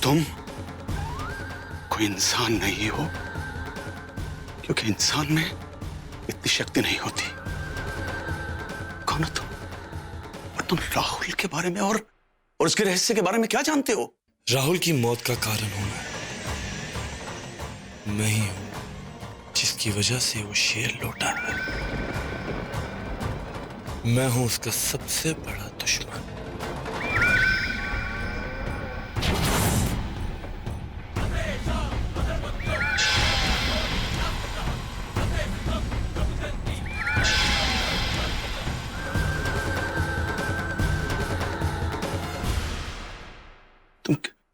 तुम कोई इंसान नहीं हो, क्योंकि इंसान में इतनी शक्ति नहीं होती। कौन हो तुम? और तुम राहुल के बारे में और उसके रहस्य के बारे में क्या जानते हो? राहुल की मौत का कारण हूं मैं ही हूं, जिसकी वजह से वो शेर लौटा है। मैं हूं उसका सबसे बड़ा दुश्मन।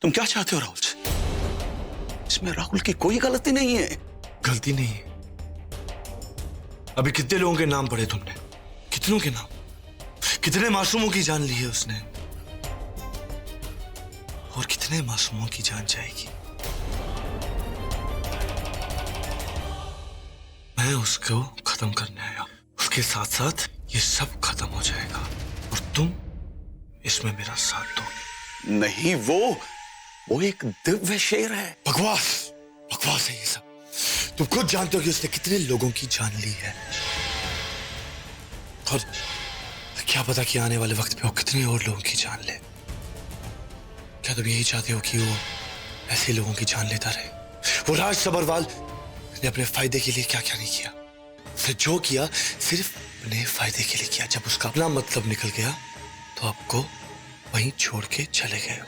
तुम क्या चाहते हो राहुल से? इसमें राहुल की कोई गलती नहीं है। गलती नहीं है? अभी कितने लोगों के नाम पढ़े तुमने? कितनों के नाम? कितने मासूमों की जान ली है उसने? और कितने मासूमों की जान जाएगी? मैं उसको खत्म करने आया। उसके साथ साथ ये सब खत्म हो जाएगा और तुम इसमें मेरा साथ दो। नहीं, वो एक दिव्य शेर है। बकवास बकवास है ये सब। तुम खुद जानते हो कि उसने कितने लोगों की जान ली है, और क्या पता कि आने वाले वक्त पे वो कितने और लोगों की जान ले। क्या तुम यही चाहते हो कि वो ऐसे लोगों की जान लेता रहे? वो राज सबरवाल ने अपने फायदे के लिए क्या क्या नहीं किया। उसने जो किया सिर्फ अपने फायदे के लिए किया। जब उसका अपना मतलब निकल गया तो आपको वहीं छोड़ के चले गए हो।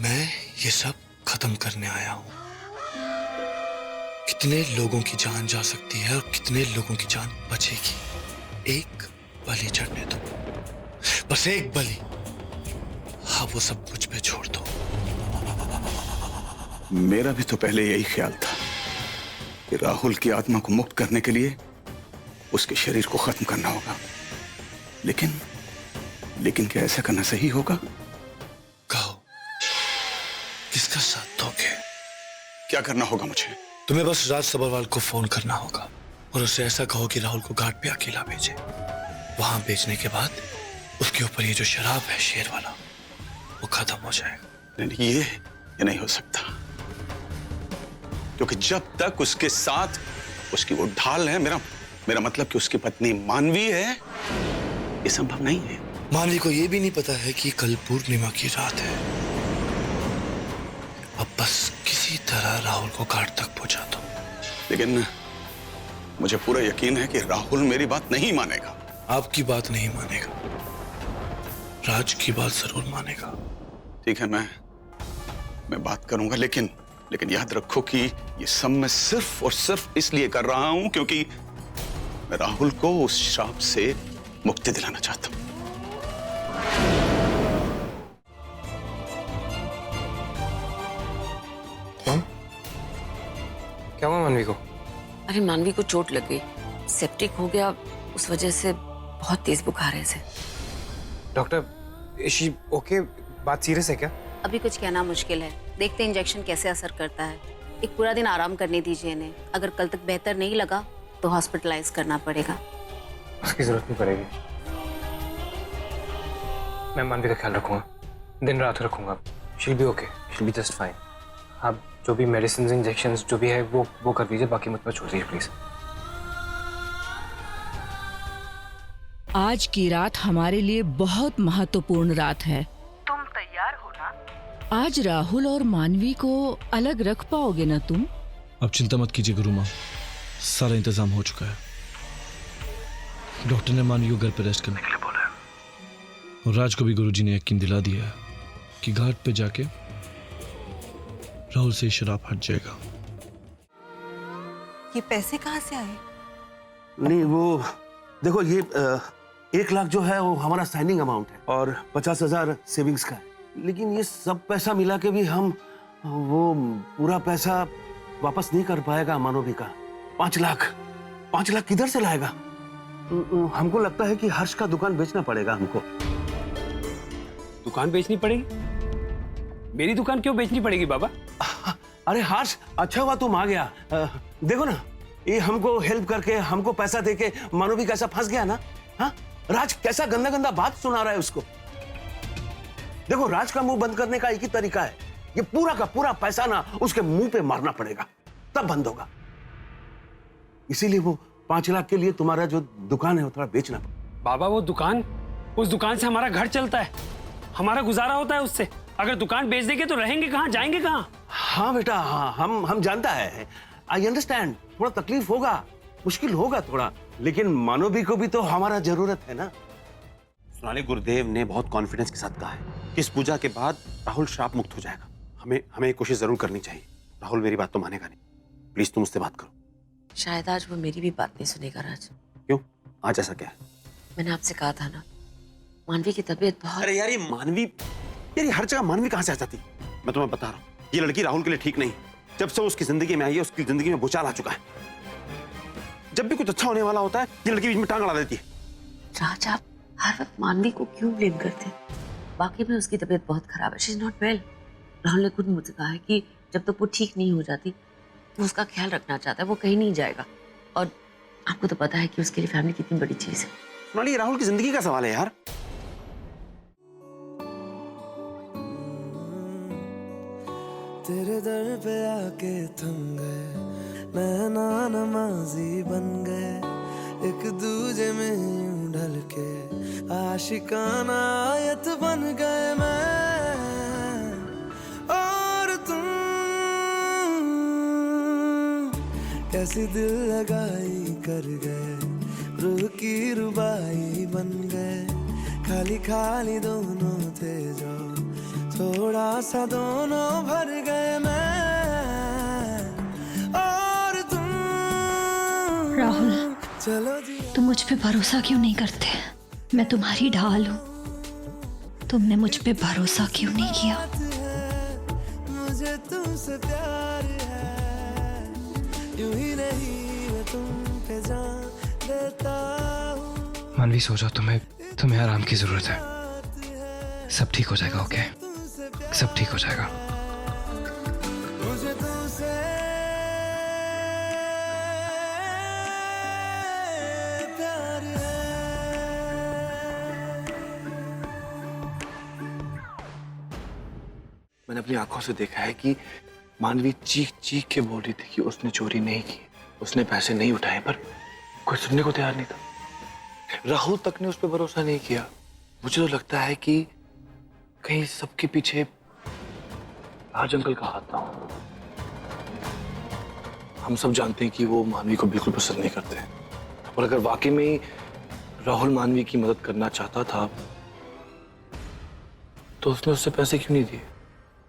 मैं ये सब खत्म करने आया हूं। कितने लोगों की जान जा सकती है और कितने लोगों की जान बचेगी? एक बलि चढ़ने दो, बस एक बलि। हाँ, वो सब मुझ पे छोड़ दो। मेरा भी तो पहले यही ख्याल था कि राहुल की आत्मा को मुक्त करने के लिए उसके शरीर को खत्म करना होगा, लेकिन क्या ऐसा करना सही होगा? कहो, किसका साथ दोगे? क्या करना होगा मुझे? तुम्हें बस राज सबरवाल को फोन करना होगा और उसे ऐसा कहो कि राहुल को घाट पे अकेला भेजे। वहां भेजने के बाद उसके ऊपर ये जो शराब है शेर वाला, वो खत्म हो जाएगा। नहीं, ये नहीं हो सकता, क्योंकि जब तक उसके साथ उसकी वो ढाल है, मेरा मतलब कि उसकी पत्नी मानवी है, ये संभव नहीं है। मानवी को ये भी नहीं पता है कि कल पूर्णिमा की रात है। अब बस किसी तरह राहुल को घाट तक पहुंचा दो। लेकिन मुझे पूरा यकीन है कि राहुल मेरी बात नहीं मानेगा। आपकी बात नहीं मानेगा, राज की बात जरूर मानेगा। ठीक है, मैं बात करूंगा, लेकिन याद रखो कि ये सब मैं सिर्फ और सिर्फ इसलिए कर रहा हूं क्योंकि मैं राहुल को उस श्राप से मुक्ति दिलाना चाहता हूं। क्या हुआ मानवी को? अरे मानवी को चोट लग गई, सेप्टिक हो गया, उस वजह से बहुत तेज बुखार है इसे। Doctor, is she okay? बात सीरियस है क्या? अभी कुछ कहना मुश्किल है, देखते हैं इंजेक्शन कैसे असर करता है। एक पूरा दिन आराम करने दीजिए इन्हें। अगर कल तक बेहतर नहीं लगा तो हॉस्पिटलाइज करना पड़ेगा। उसकी जरूरत नहीं पड़ेगी, मैं मानवी का ख्याल रखूंगा, दिन रात रखूंगा। She'll be okay, she'll be just fine. आप जो भी मेडिसिन इंजेक्शन जो भी है वो कर दीजिए, बाकी मुझ पर छोड़ दीजिए प्लीज। आज की रात हमारे लिए बहुत महत्वपूर्ण रात है। तुम तैयार हो ना? आज राहुल और मानवी को अलग रख पाओगे ना तुम? अब चिंता मत कीजिए गुरु माँ, सारा इंतजाम हो चुका है। डॉक्टर ने मानवी को घर पर रेस्ट करने के लिए बोला है और राज को भी गुरुजी ने यकीन दिला दिया है कि घाट पे जाके राहुल से शराब हट जाएगा। ये पैसे कहाँ से आए? नहीं, वो देखो, ये 1 लाख जो है वो हमारा साइनिंग अमाउंट है और 50,000 सेविंग्स का है। लेकिन ये सब पैसा मिला के भी हम वो पूरा पैसा वापस नहीं कर पाएगा। मानवी का 5 लाख किधर से लाएगा? हमको लगता है कि हर्ष का दुकान बेचना पड़ेगा हमको। दुकान बेचनी पड़ेगी? मेरी दुकान क्यों बेचनी पड़ेगी बाबा? अरे हर्ष, अच्छा हुआ तुम आ गया। देखो ना, ये हमको हेल्प करके, हमको पैसा देके मानवी कैसा फंस गया ना। हाँ, राज कैसा गंदा गंदा बात सुना रहा है उसको। देखो, राज का मुंह बंद करने का एक ही तरीका है, ये पूरा का पूरा पैसा ना उसके मुंह पे मारना पड़ेगा, तब बंद होगा। इसीलिए वो 5 लाख के लिए तुम्हारा जो दुकान है वो थोड़ा बेचना। बाबा वो दुकान, उस दुकान से हमारा घर चलता है, हमारा गुजारा होता है उससे। अगर दुकान बेच देंगे तो रहेंगे कहाँ, जाएंगे कहाँ? हाँ बेटा, हाँ, हम जानता है, आई अंडरस्टैंड, थोड़ा तकलीफ होगा, मुश्किल होगा थोड़ा, लेकिन मानवी को भी तो हमारा जरूरत है ना। सोनाली, गुरुदेव ने बहुत कॉन्फिडेंस के साथ कहा है कि इस पूजा के बाद राहुल श्राप मुक्त हो जाएगा। हमें एक कोशिश जरूर करनी चाहिए। राहुल मेरी बात तो मानेगा नहीं, प्लीज तुम उससे बात करो। शायद आज वो मेरी भी बात नहीं सुनेगा राज। क्यों? आज ऐसा क्या है? मैंने आपसे कहा था ना, मानवी की तबीयत बहुत। अरे यार ये मानवी, यार ये हर जगह मानवी कहाँ से आ जाती? मैं तुम्हें बता रहा हूँ, ये लड़की राहुल के लिए ठीक नहीं। जब से उसकी जिंदगी में आई है, उसकी जिंदगी में भूचाल आ चुका है। जब भी कुछ अच्छा होने वाला होता है, ये लड़की बीच में टांग अड़ा देती है। राज, आप हर वक्त मानवी को क्यों ब्लेम करते हैं? बाकी में उसकी तबीयत बहुत खराब है, she is not well. Rahul ने खुद मुझसे कहा है कि जब तक वो ठीक नहीं हो जाती तो उसका ख्याल रखना चाहता है, वो कहीं नहीं जाएगा। और आपको तो पता है कि उसके लिए फैमिली कितनी बड़ी चीज है। सोनाली, ये राहुल की जिंदगी का सवाल है यार। तेरे दर पे आके थम गए, नैना नमाजी बन गए, एक दूजे में यूं ढल के आशिकाना आयत बन गए मैं और तुम। कैसी दिल लगाई कर गए, रूह की रुबाई बन गए, खाली खाली दोनों थे जो थोड़ा सा दोनों भर गए मैं और तुम। राहुल, चलो जी, तुम मुझ पे भरोसा क्यों नहीं करते? मैं तुम्हारी ढाल हूँ, तुमने मुझ पे भरोसा क्यों नहीं किया? मुझे तुमसे प्यार है, यूं ही नहीं मैं तुम पे जान देता हूँ। मानवी सो जाओ, तुम्हें आराम की जरूरत है। सब ठीक हो जाएगा, ओके? सब ठीक हो जाएगा। मुझे तुमसे प्यार है। मैंने अपनी आंखों से देखा है कि मानवी चीख चीख के बोल रही थी कि उसने चोरी नहीं की, उसने पैसे नहीं उठाए, पर कोई सुनने को तैयार नहीं था। राहुल तक ने उस पर भरोसा नहीं किया। मुझे तो लगता है कि कहीं सबके पीछे राज अंकल का हाथ ना हो। हम सब जानते हैं कि वो मानवी को बिल्कुल पसंद नहीं करते, और अगर वाकई में ही राहुल मानवी की मदद करना चाहता था तो उसने उससे पैसे क्यों नहीं दिए?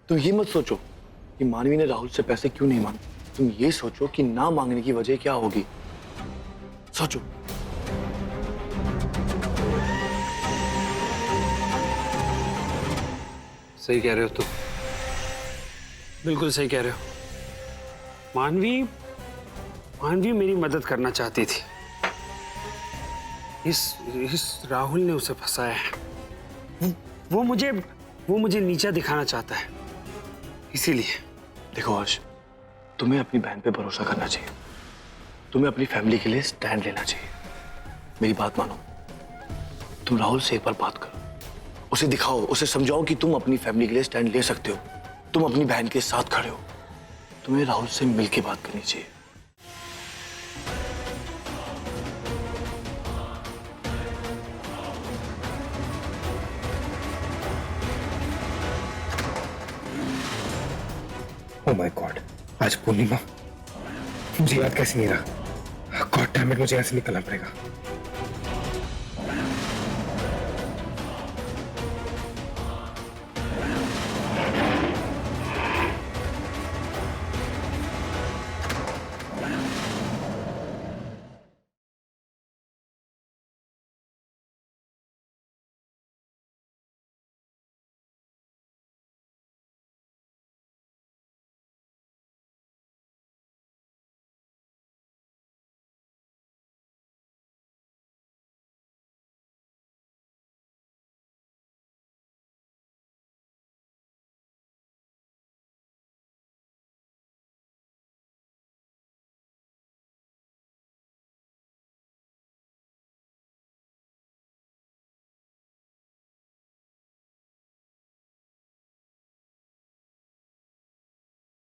तुम ये मत सोचो कि मानवी ने राहुल से पैसे क्यों नहीं मांगे, तुम ये सोचो कि ना मांगने की वजह क्या होगी। सोचो। सही कह रहे हो तुम, बिल्कुल सही कह रहे हो। मानवी मेरी मदद करना चाहती थी। इस राहुल ने उसे फंसाया है। वो मुझे नीचा दिखाना चाहता है, इसीलिए। देखो आज तुम्हें अपनी बहन पे भरोसा करना चाहिए, तुम्हें अपनी फैमिली के लिए स्टैंड लेना चाहिए। मेरी बात मानो, तुम राहुल से एक बार बात करो, उसे दिखाओ, उसे समझाओ कि तुम अपनी फैमिली के लिए स्टैंड ले सकते हो, तुम अपनी बहन के साथ खड़े हो। तुम्हें राहुल से मिलके बात करनी चाहिए। ओह माय गॉड, आज पूर्णिमा, मुझे याद कैसे नहीं रहा। गॉड डैम इट, मुझे ऐसे निकलना पड़ेगा।